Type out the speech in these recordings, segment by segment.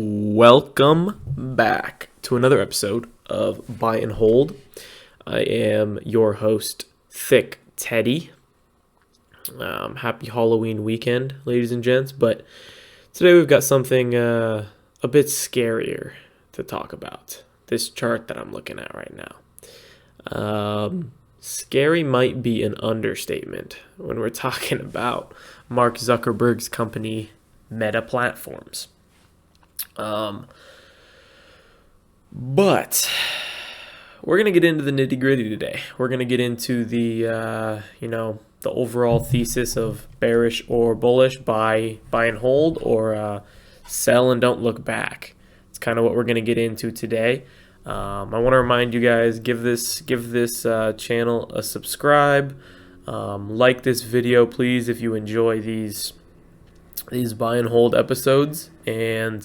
Welcome back to another episode of Buy and Hold. I am your host, Thick Teddy. Happy Halloween weekend, ladies and gents. But today we've got something a bit scarier to talk about. This chart that I'm looking at right now. Scary might be an understatement when we're talking about Mark Zuckerberg's company, Meta Platforms. But we're going to get into the nitty gritty today. We're going to get into the overall thesis of bearish or bullish, buy and hold, or sell and don't look back. It's kind of what we're going to get into today. I want to remind you guys, give this channel a subscribe. Like this video, please, if you enjoy these buy and hold episodes, and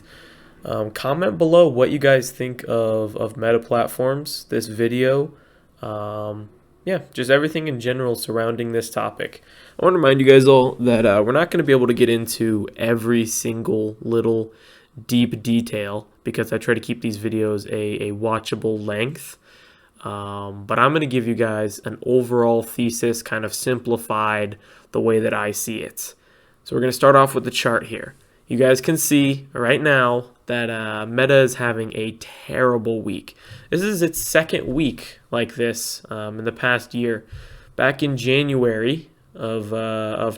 comment below what you guys think of Meta Platforms, this video, just everything in general surrounding this topic. I want to remind you guys all that we're not going to be able to get into every single little deep detail because I try to keep these videos a watchable length, but I'm going to give you guys an overall thesis, kind of simplified the way that I see it. So we're going to start off with the chart here. You guys can see right now that Meta is having a terrible week. This is its second week like this in the past year. Back in January of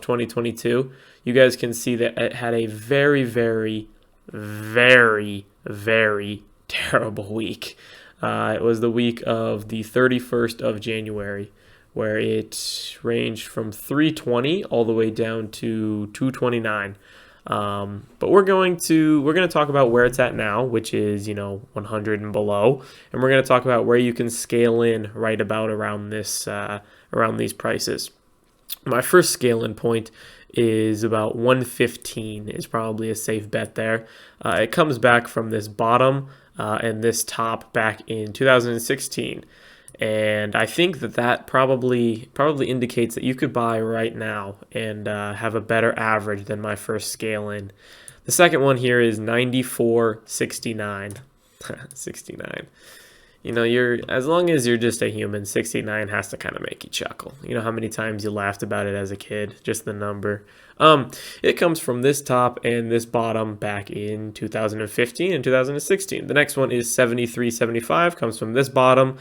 2022, you guys can see that it had a very, very, very, very terrible week. It was the week of the 31st of January, where it ranged from 320 all the way down to 229. But we're going to talk about where it's at now, which is 100 and below, and we're going to talk about where you can scale in right about around these prices. My first scale in point is about 115 is probably a safe bet there. It comes back from this bottom and this top back in 2016. And I think that probably indicates that you could buy right now and have a better average than my first scale in. The second one here is 94.69. 69. As long as you're just a human, 69 has to kind of make you chuckle. You know how many times you laughed about it as a kid, just the number. It comes from this top and this bottom back in 2015 and 2016. The next one is 73.75, comes from this bottom,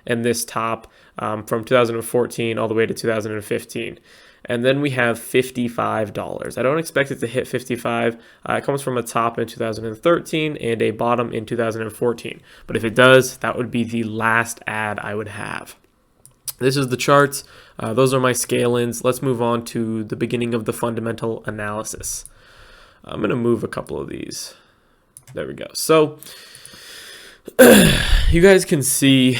and this top from 2014 all the way to 2015. And then we have $55. I don't expect it to hit 55. It comes from a top in 2013 and a bottom in 2014. But if it does, that would be the last ad I would have. This is the charts. Those are my scale-ins. Let's move on to the beginning of the fundamental analysis. I'm going to move a couple of these. There we go. So you guys can see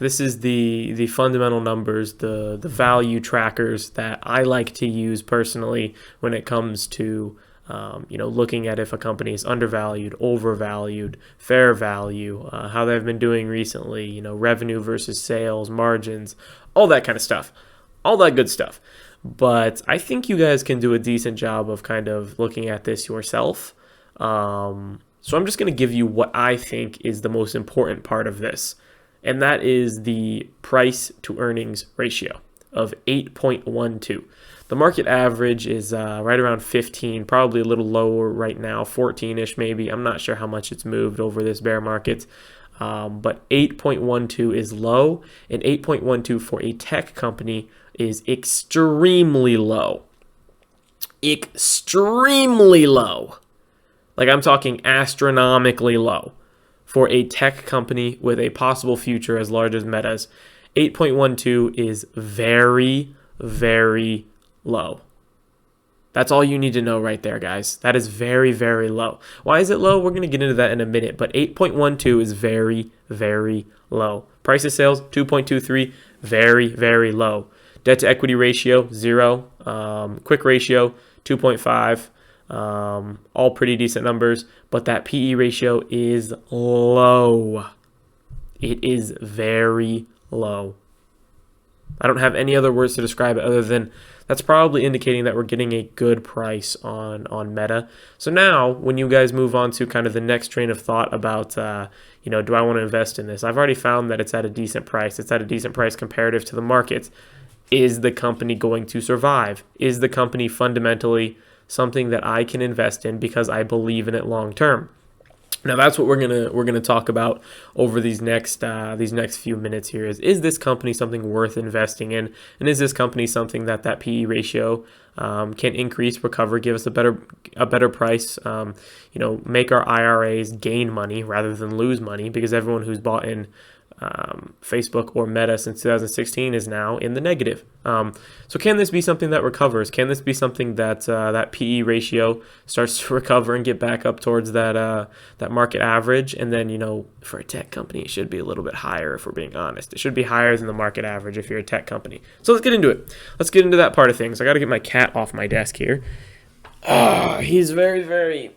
this is the fundamental numbers, the value trackers that I like to use personally when it comes to looking at if a company is undervalued, overvalued, fair value, how they've been doing recently, revenue versus sales, margins, all that kind of stuff, all that good stuff. But I think you guys can do a decent job of kind of looking at this yourself. So I'm just going to give you what I think is the most important part of this. And that is the price to earnings ratio of 8.12. The market average is right around 15, probably a little lower right now, 14-ish maybe. I'm not sure how much it's moved over this bear market. But 8.12 is low, and 8.12 for a tech company is extremely low. Extremely low. Like I'm talking astronomically low. For a tech company with a possible future as large as Meta's, 8.12 is very, very low. That's all you need to know right there, guys. That is very, very low. Why is it low? We're going to get into that in a minute, but 8.12 is very, very low. Price to sales, 2.23, very, very low. Debt to equity ratio, 0. Quick ratio, 2.5. All pretty decent numbers, but that PE ratio is low. It is very low. I don't have any other words to describe it other than that's probably indicating that we're getting a good price on Meta. So now when you guys move on to kind of the next train of thought about, do I want to invest in this? I've already found that it's at a decent price. It's at a decent price comparative to the market. Is the company going to survive? Is the company fundamentally something that I can invest in because I believe in it long term? Now that's what we're gonna talk about over these next few minutes here. Is this company something worth investing in, and is this company something that PE ratio can increase, recover, give us a better price, make our IRAs gain money rather than lose money, because everyone who's bought in Facebook or Meta since 2016 is now in the negative. So can this be something that recovers? Can this be something that that PE ratio starts to recover and get back up towards that market average? And then, for a tech company, it should be a little bit higher if we're being honest. It should be higher than the market average if you're a tech company. So let's get into it. Let's get into that part of things. I got to get my cat off my desk here. He's very, very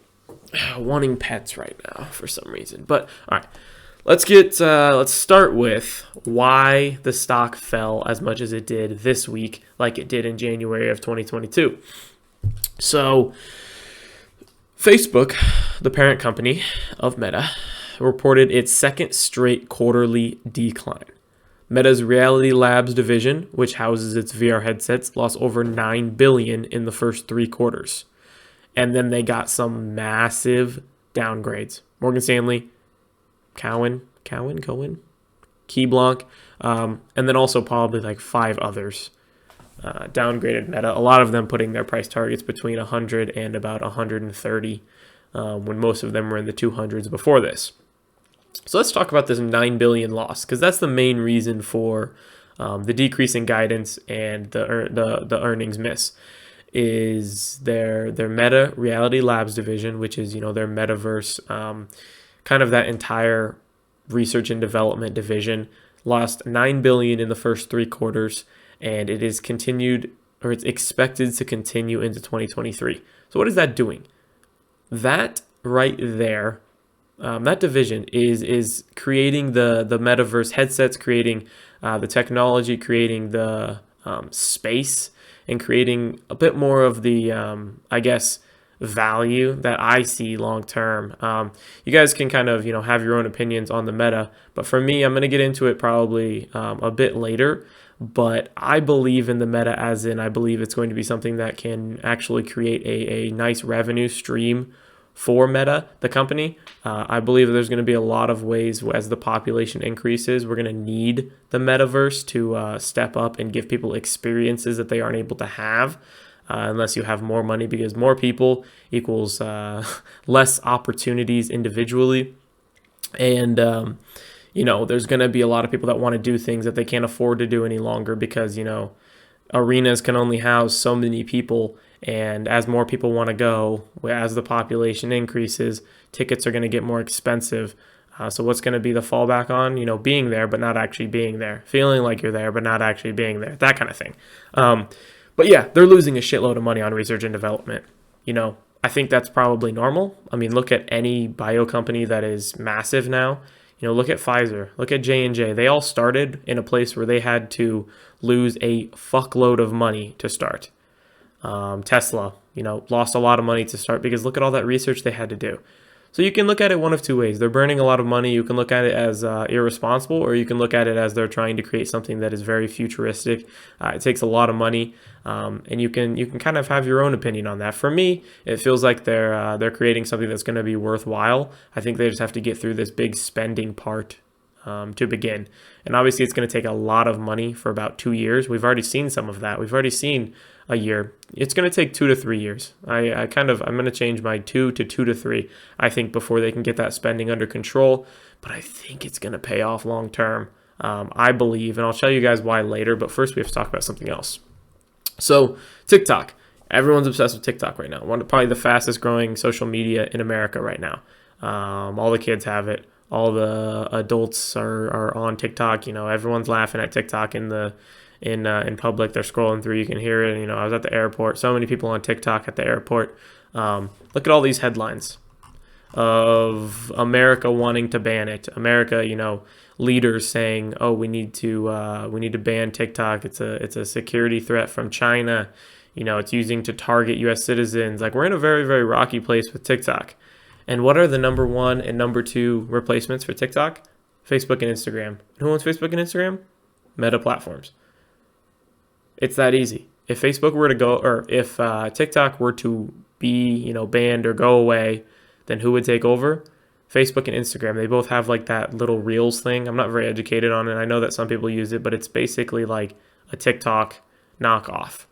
wanting pets right now for some reason. But all right. Let's start with why the stock fell as much as it did this week, like it did in January of 2022. So, Facebook, the parent company of Meta, reported its second straight quarterly decline. Meta's Reality Labs division, which houses its VR headsets, lost over $9 billion in the first 3 quarters. And then they got some massive downgrades. Morgan Stanley, Cowen, Keyblanc, and then also probably like 5 others downgraded Meta. A lot of them putting their price targets between 100 and about 130, when most of them were in the 200s before this. So let's talk about this $9 billion loss, because that's the main reason for the decrease in guidance and the earnings miss. Is their Meta Reality Labs division, which is their metaverse. Kind of that entire research and development division lost $9 billion in the first 3 quarters, and it is continued, or it's expected to continue into 2023. So what is that doing? That right there, that division is creating the metaverse headsets, creating the technology, creating the space, and creating a bit more of the value that I see long term. You guys can kind of have your own opinions on the Meta, but for me, I'm going to get into it probably a bit later. But I believe in the Meta, as in I believe it's going to be something that can actually create a nice revenue stream for Meta, the company. I believe there's going to be a lot of ways as the population increases, we're going to need the metaverse to step up and give people experiences that they aren't able to have. Unless you have more money, because more people equals less opportunities individually. And, there's going to be a lot of people that want to do things that they can't afford to do any longer because, arenas can only house so many people. And as more people want to go, as the population increases, tickets are going to get more expensive. So what's going to be the fallback on? Being there, but not actually being there. Feeling like you're there, but not actually being there. That kind of thing. But yeah, they're losing a shitload of money on research and development. I think that's probably normal. I mean, look at any bio company that is massive now. Look at Pfizer, look at J&J. They all started in a place where they had to lose a fuckload of money to start. Tesla, lost a lot of money to start because look at all that research they had to do. So you can look at it one of two ways. They're burning a lot of money. You can look at it as irresponsible, or you can look at it as they're trying to create something that is very futuristic. It takes a lot of money, and you can kind of have your own opinion on that. For me, it feels like they're creating something that's going to be worthwhile. I think they just have to get through this big spending part to begin. And obviously, it's going to take a lot of money for about 2 years. We've already seen some of that. We've already seen a year. It's going to take 2 to 3 years. I'm going to change my 2 to 3, I think, before they can get that spending under control. But I think it's going to pay off long term, I believe. And I'll tell you guys why later. But first, we have to talk about something else. So TikTok. Everyone's obsessed with TikTok right now. Probably the fastest growing social media in America right now. All the kids have it. All the adults are on TikTok. Everyone's laughing at TikTok in public. They're scrolling through. You can hear it. I was at the airport. So many people on TikTok at the airport. Look at all these headlines. of America wanting to ban it. America, leaders saying, "Oh, we need to ban TikTok. It's a security threat from China. It's using to target U.S. citizens." Like, we're in a very, very rocky place with TikTok. And what are the number one and number two replacements for TikTok? Facebook and Instagram. Who owns Facebook and Instagram? Meta platforms. It's that easy. If Facebook were to go, or if TikTok were to be, banned or go away, then who would take over? Facebook and Instagram. They both have like that little Reels thing. I'm not very educated on it. I know that some people use it, but it's basically like a TikTok knockoff.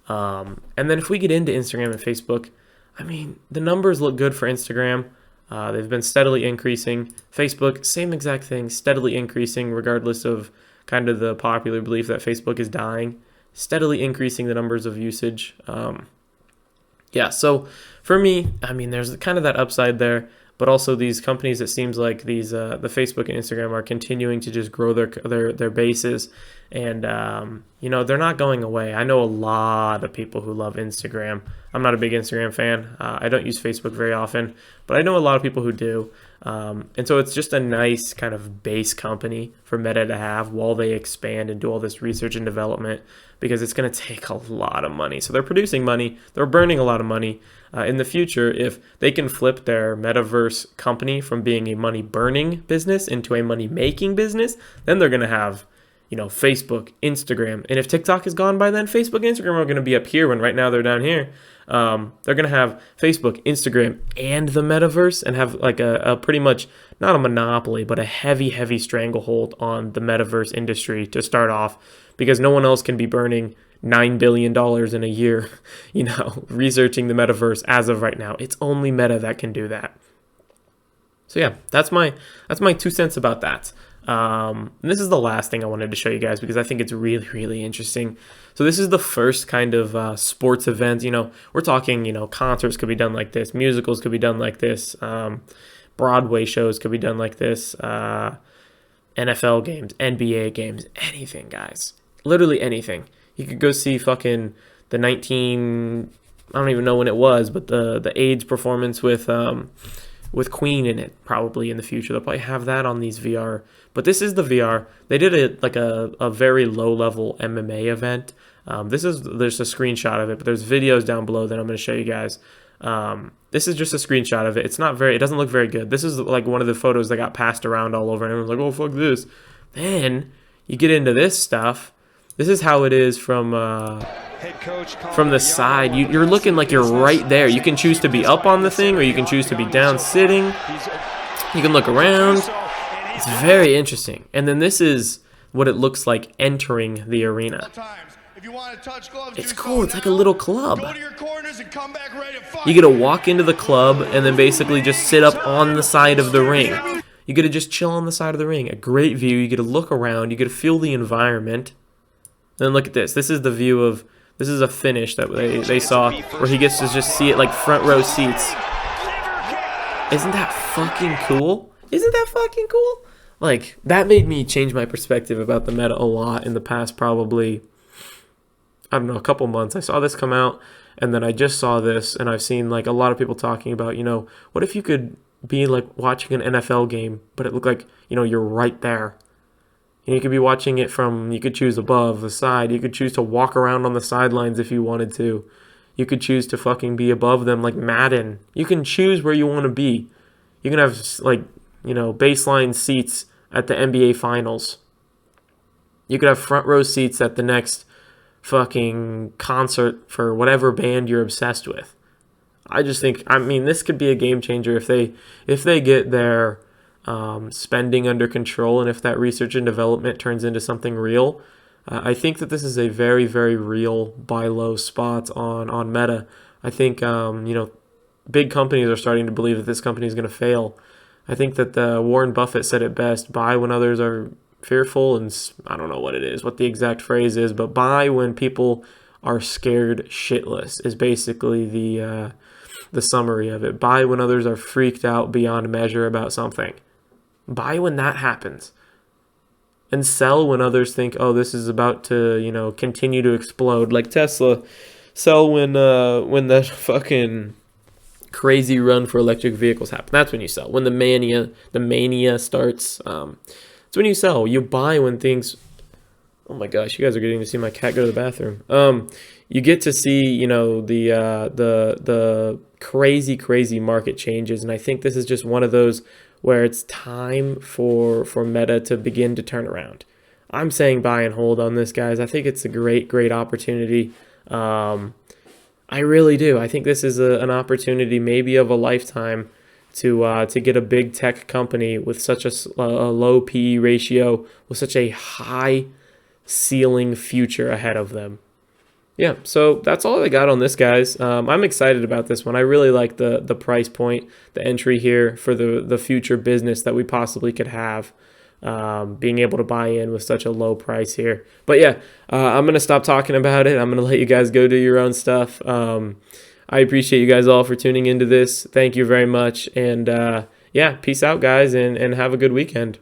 And then if we get into Instagram and Facebook, I mean, the numbers look good for Instagram. They've been steadily increasing. Facebook, same exact thing, steadily increasing regardless of kind of the popular belief that Facebook is dying. Steadily increasing the numbers of usage. So for me, I mean, there's kind of that upside there, but also these companies, it seems like these the Facebook and Instagram are continuing to just grow their bases, and they're not going away. I know a lot of people who love Instagram. I'm not a big Instagram fan. I don't use Facebook very often, but I know a lot of people who do. And so it's just a nice kind of base company for Meta to have while they expand and do all this research and development, because it's going to take a lot of money. So they're producing money. They're burning a lot of money. In the future, if they can flip their metaverse company from being a money-burning business into a money-making business, then they're going to have, Facebook, Instagram. And if TikTok is gone by then, Facebook and Instagram are going to be up here when right now they're down here. They're going to have Facebook, Instagram, and the metaverse, and have like a pretty much, not a monopoly, but a heavy, heavy stranglehold on the metaverse industry to start off, because no one else can be burning $9 billion in a year, researching the metaverse as of right now. It's only Meta that can do that. So yeah, that's my 2 cents about that. And this is the last thing I wanted to show you guys, because I think it's really, really interesting. So this is the first kind of sports event. We're talking, concerts could be done like this, musicals could be done like this, Broadway shows could be done like this, NFL games, NBA games, anything, guys. Literally anything. You could go see fucking the I don't even know when it was, but the AIDS performance with Queen in it, probably in the future. They'll probably have that on these VR. But this is the VR. They did it like a very low-level MMA event. There's a screenshot of it, but there's videos down below that I'm going to show you guys. This is just a screenshot of it. It doesn't look very good. This is like one of the photos that got passed around all over, and everyone's like, oh, fuck this. Then you get into this stuff. This is how it is from the side. You're looking like you're right there. You can choose to be up on the thing, or you can choose to be down sitting. You can look around. It's very interesting. And then this is what it looks like entering the arena. It's cool. It's like a little club. You get to walk into the club and then basically just sit up on the side of the ring. You get to just chill on the side of the ring. A great view. You get to look around. You get to feel the environment. Then look at this. This is the view of... This is a finish that they saw where he gets to just see it like front row seats. Isn't that fucking cool? Isn't that fucking cool? Like, that made me change my perspective about the Meta a lot in the past probably, I don't know, a couple months. I saw this come out, and then I just saw this, and I've seen like a lot of people talking about, what if you could be like watching an NFL game, but it looked like, you're right there. You could be watching it from, you could choose above, the side. You could choose to walk around on the sidelines if you wanted to. You could choose to fucking be above them like Madden. You can choose where you want to be. You can have like, baseline seats at the NBA Finals. You could have front row seats at the next fucking concert for whatever band you're obsessed with. I just think, this could be a game changer if they get their spending under control, and if that research and development turns into something real. I think that this is a very, very real buy low spot on Meta. I think, big companies are starting to believe that this company is going to fail. I think that Warren Buffett said it best: buy when others are fearful, and I don't know what it is, what the exact phrase is, but buy when people are scared shitless is basically the summary of it. Buy when others are freaked out beyond measure about something. Buy when that happens. And sell when others think, oh, this is about to, continue to explode. Like Tesla. Sell when the fucking crazy run for electric vehicles happen. That's when you sell. When the mania starts, it's when you sell. You buy when things. Oh my gosh, you guys are getting to see my cat go to the bathroom. You get to see, the crazy market changes, and I think this is just one of those where it's time for Meta to begin to turn around. I'm saying buy and hold on this, guys. I think it's a great opportunity. I really do. I think this is an opportunity, maybe of a lifetime, to get a big tech company with such a low PE ratio, with such a high ceiling future ahead of them. Yeah, so that's all I got on this, guys. I'm excited about this one. I really like the price point, the entry here for the future business that we possibly could have, being able to buy in with such a low price here. But yeah, I'm going to stop talking about it. I'm going to let you guys go do your own stuff. I appreciate you guys all for tuning into this. Thank you very much. And yeah, peace out, guys, and have a good weekend.